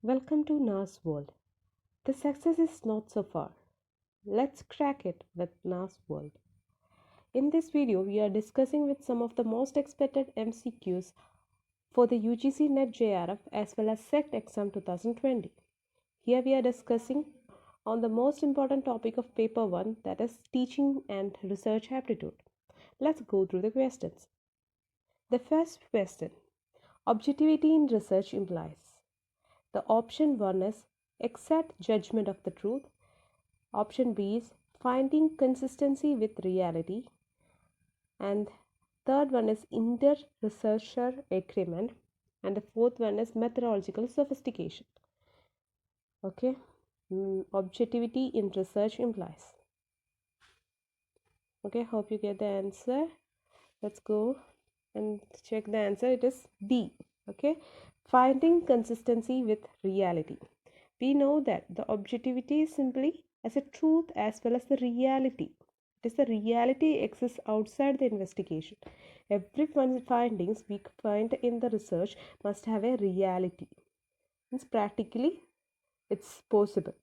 Welcome to NAS World. The success is not so far. Let's crack it with NAS World. In this video, we are discussing with some of the most expected MCQs for the UGC NET JRF as well as SET exam 2020. Here we are discussing on the most important topic of paper 1, that is teaching and research aptitude. Let's go through the questions. The first question, objectivity in research implies. The option 1 is exact judgment of the truth. Option B is finding consistency with reality. And third one is inter-researcher agreement. And the fourth one is methodological sophistication. Okay, objectivity in research implies. Okay, hope you get the answer. Let's go and check the answer. It is B. Okay, finding consistency with reality. We know that the objectivity is simply as a truth as well as the reality. It is the reality exists outside the investigation. Every findings we find in the research must have a reality. Means practically it's possible.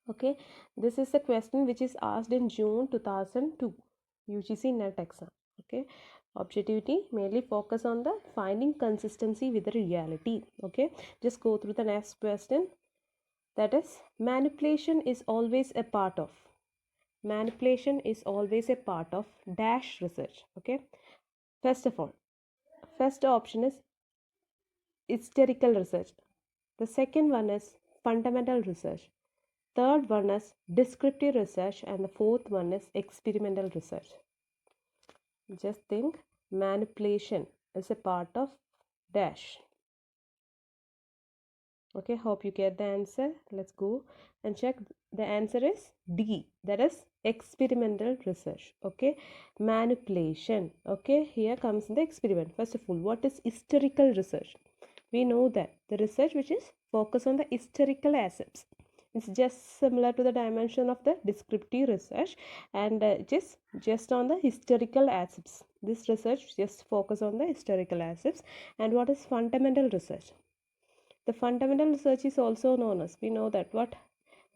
Okay, this is a question which is asked in June 2002 UGC NET exam. Okay, objectivity mainly focus on the finding consistency with the reality. Okay, just go through the next question. That is, manipulation is always a part of. Manipulation is always a part of dash research. Okay, first of all, first option is historical research. The second one is fundamental research. Third one is descriptive research, and the fourth one is experimental research. Just think, manipulation is a part of dash. Okay, hope you get the answer. Let's go and check. The answer is D, that is experimental research. Okay, manipulation. Okay, here comes the experiment. First of all, what is historical research? We know that the research which is focused on the historical aspects. It's just similar to the dimension of the descriptive research, and it is just on the historical aspects. This research just focus on the historical aspects. And what is fundamental research? The fundamental research is also known as, we know that what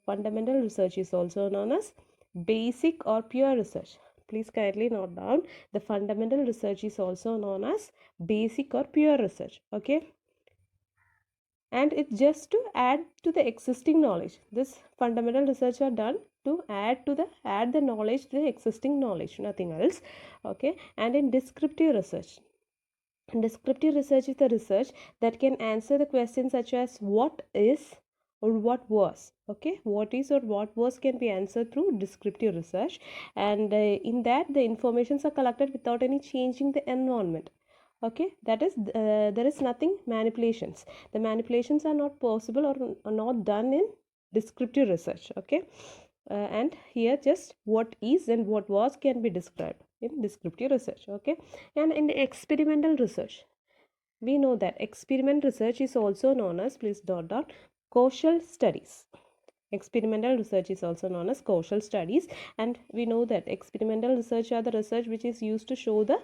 fundamental research is also known as basic or pure research. Please kindly note down, the fundamental research is also known as basic or pure research. Okay, and it's just to add to the existing knowledge. This fundamental research are done to add the knowledge to the existing knowledge, nothing else. Okay, and in descriptive research, descriptive research is the research that can answer the questions such as what is or what was. Okay, what is or what was can be answered through descriptive research, and in that the informations are collected without any changing the environment. Okay, that is there is nothing manipulations. The manipulations are not possible or not done in descriptive research. Okay, and here just what is and what was can be described in descriptive research. Okay, and in the experimental research, we know that experiment research is also known as, please dot dot, causal studies. Experimental research is also known as causal studies, and we know that experimental research are the research which is used to show the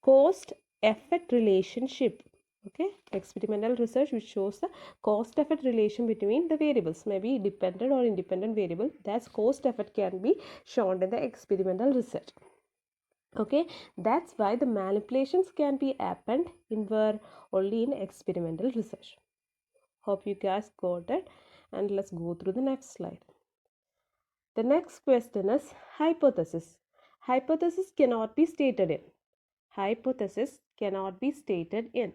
cost effect relationship. Okay, experimental research which shows the cost effect relation between the variables, maybe dependent or independent variable. That's cost effect can be shown in the experimental research. Okay, that's why the manipulations can be happened in where only in experimental research. Hope you guys got it, and let's go through the next slide. The next question is hypothesis. Hypothesis cannot be stated in. Hypothesis cannot be stated in.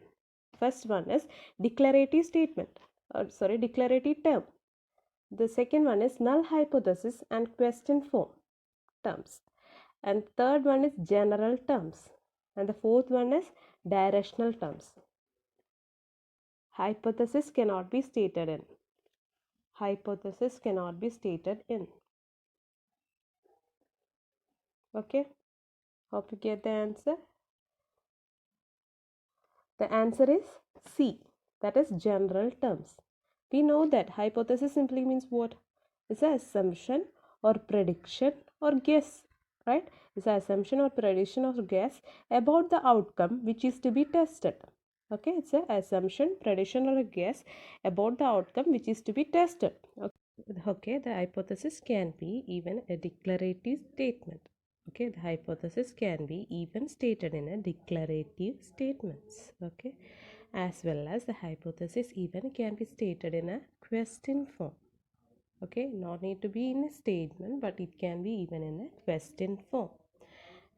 First one is declarative statement, declarative term. The second one is null hypothesis and question form terms. And third one is general terms. And the fourth one is directional terms. Hypothesis cannot be stated in. Hypothesis cannot be stated in. Okay, hope you get the answer. The answer is C, that is general terms. We know that hypothesis simply means what? It's an assumption or prediction or guess, right? It's an assumption or prediction or guess about the outcome which is to be tested. Okay, it's an assumption, prediction, or a guess about the outcome which is to be tested. Okay, the hypothesis can be even a declarative statement. Okay, the hypothesis can be even stated in a declarative statements. Okay, as well as the hypothesis even can be stated in a question form. Okay, not need to be in a statement, but it can be even in a question form.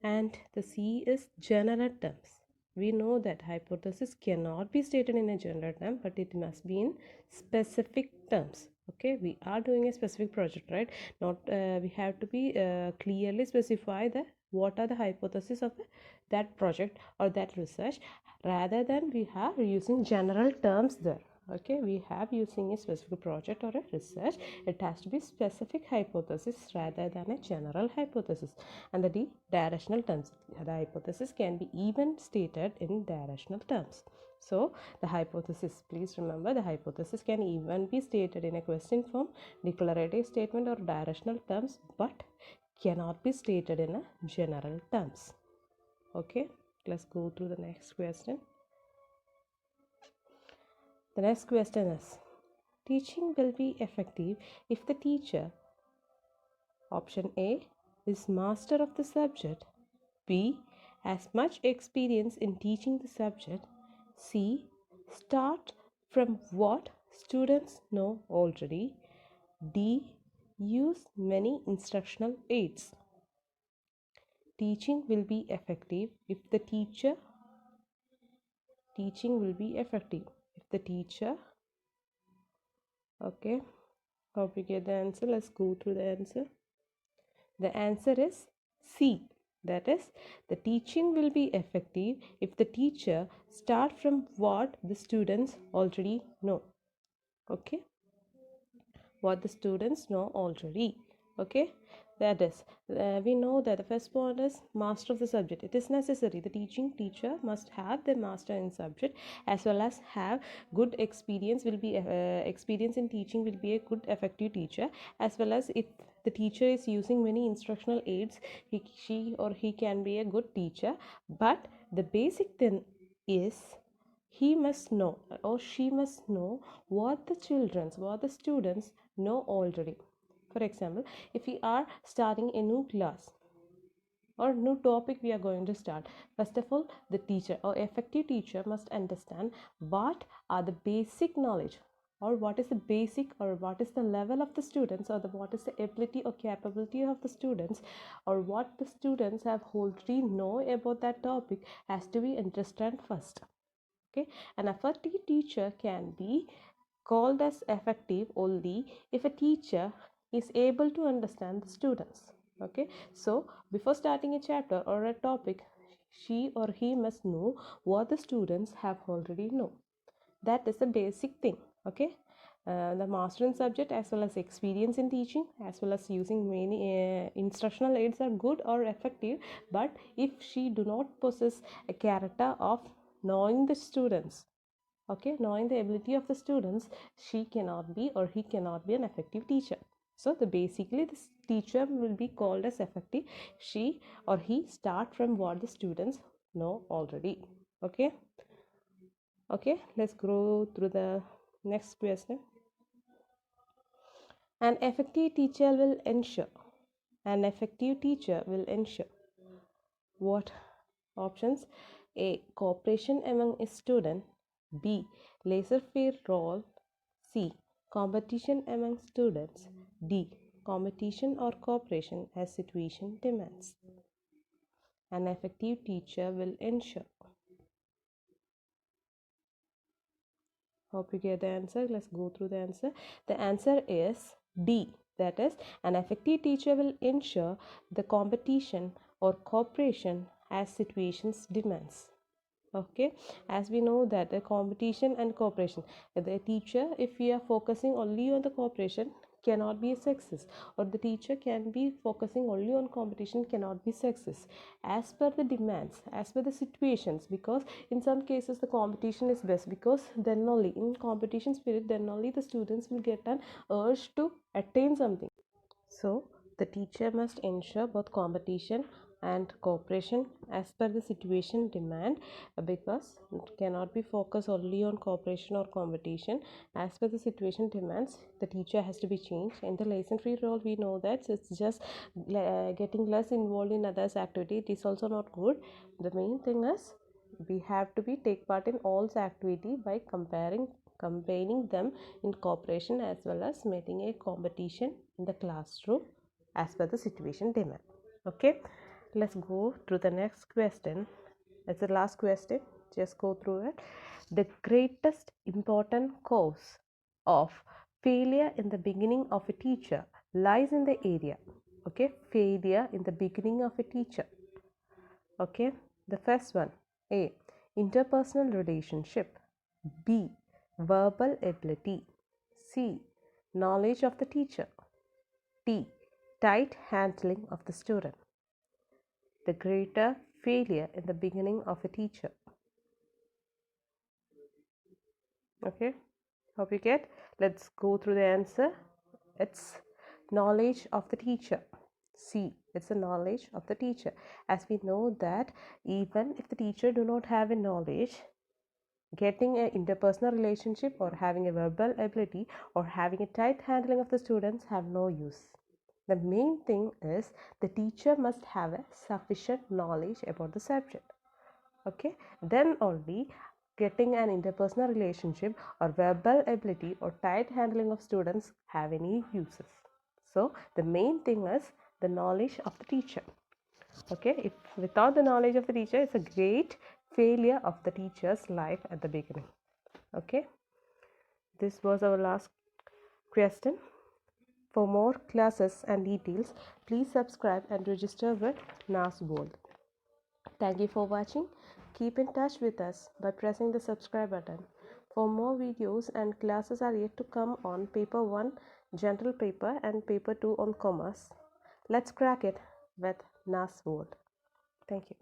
And the C is general terms. We know that hypothesis cannot be stated in a general term, but it must be in specific terms. Okay, we are doing a specific project, right? Not we have to be clearly specify the what are the hypotheses of that project or that research, rather than we have using general terms there. Okay, we have using a specific project or a research, it has to be specific hypothesis rather than a general hypothesis. And the D, directional terms. The hypothesis can be even stated in directional terms. So the hypothesis, please remember, the hypothesis can even be stated in a question form, declarative statement, or directional terms, but cannot be stated in a general terms. Okay, let's go through the next question. The next question is, teaching will be effective if the teacher, option A, is master of the subject, B, has much experience in teaching the subject, C, start from what students know already, D, use many instructional aids. Teaching will be effective if the teacher, okay, hope you get the answer. Let's go through the answer. The answer is C. That is, the teaching will be effective if the teacher start from what the students already know. Okay, what the students know already. Okay, that is, we know that the first point is master of the subject. It is necessary, the teaching teacher must have the master in subject, as well as have good experience will be experience in teaching will be a good effective teacher, as well as if the teacher is using many instructional aids, she or he can be a good teacher. But the basic thing is he must know or she must know what the students know already. For example, if we are starting a new class or new topic we are going to start, first of all the teacher or effective teacher must understand what are the basic knowledge, or what is the basic, or what is the level of the students, or what is the ability or capability of the students, or what the students have already know about that topic has to be understand first. Okay, an effective teacher can be called as effective only if a teacher is able to understand the students. Okay, so before starting a chapter or a topic, she or he must know what the students have already know. That is the basic thing. Okay, the master in subject as well as experience in teaching as well as using many instructional aids are good or effective, but if she do not possess a character of knowing the students, okay, knowing the ability of the students, she cannot be or he cannot be an effective teacher. So the basically this teacher will be called as effective, she or he start from what the students know already. Okay, let's go through the next question. An effective teacher will ensure, what options? A, cooperation among students, B, laissez-faire role, C, competition among students, D, competition or cooperation as situation demands. An effective teacher will ensure. Hope you get the answer. Let's go through the answer. The answer is D. That is, an effective teacher will ensure the competition or cooperation as situations demands. Okay, as we know that the competition and cooperation, the teacher, if we are focusing only on the cooperation, cannot be a success, or the teacher can be focusing only on competition, cannot be success, as per the demands, as per the situations. Because in some cases the competition is best, because then only in competition spirit, then only the students will get an urge to attain something. So the teacher must ensure both competition and cooperation as per the situation demand, because it cannot be focused only on cooperation or competition. As per the situation demands, the teacher has to be changed. In the lesson free role, we know that it's just getting less involved in others activity. It is also not good. The main thing is we have to be take part in all activity by combining them in cooperation, as well as making a competition in the classroom as per the situation demand. Okay, let's go to the next question. It's the last question, just go through it. The greatest important cause of failure in the beginning of a teacher lies in the area. Okay, failure in the beginning of a teacher. Okay, the first one, A, interpersonal relationship, B, verbal ability, C, knowledge of the teacher, D, tight handling of the student. The greater failure in the beginning of a teacher. Okay, hope you get. Let's go through the answer. It's knowledge of the teacher. C, it's the knowledge of the teacher. As we know that even if the teacher do not have a knowledge, getting an interpersonal relationship or having a verbal ability or having a tight handling of the students have no use. The main thing is the teacher must have a sufficient knowledge about the subject. Okay, then only getting an interpersonal relationship or verbal ability or tight handling of students have any uses. So the main thing is the knowledge of the teacher. Okay, if without the knowledge of the teacher, it's a great failure of the teacher's life at the beginning. Okay, this was our last question. For more classes and details, please subscribe and register with NAS World. Thank you for watching. Keep in touch with us by pressing the subscribe button. For more videos and classes are yet to come on Paper 1 General Paper and Paper 2 on Commerce. Let's crack it with NAS World. Thank you.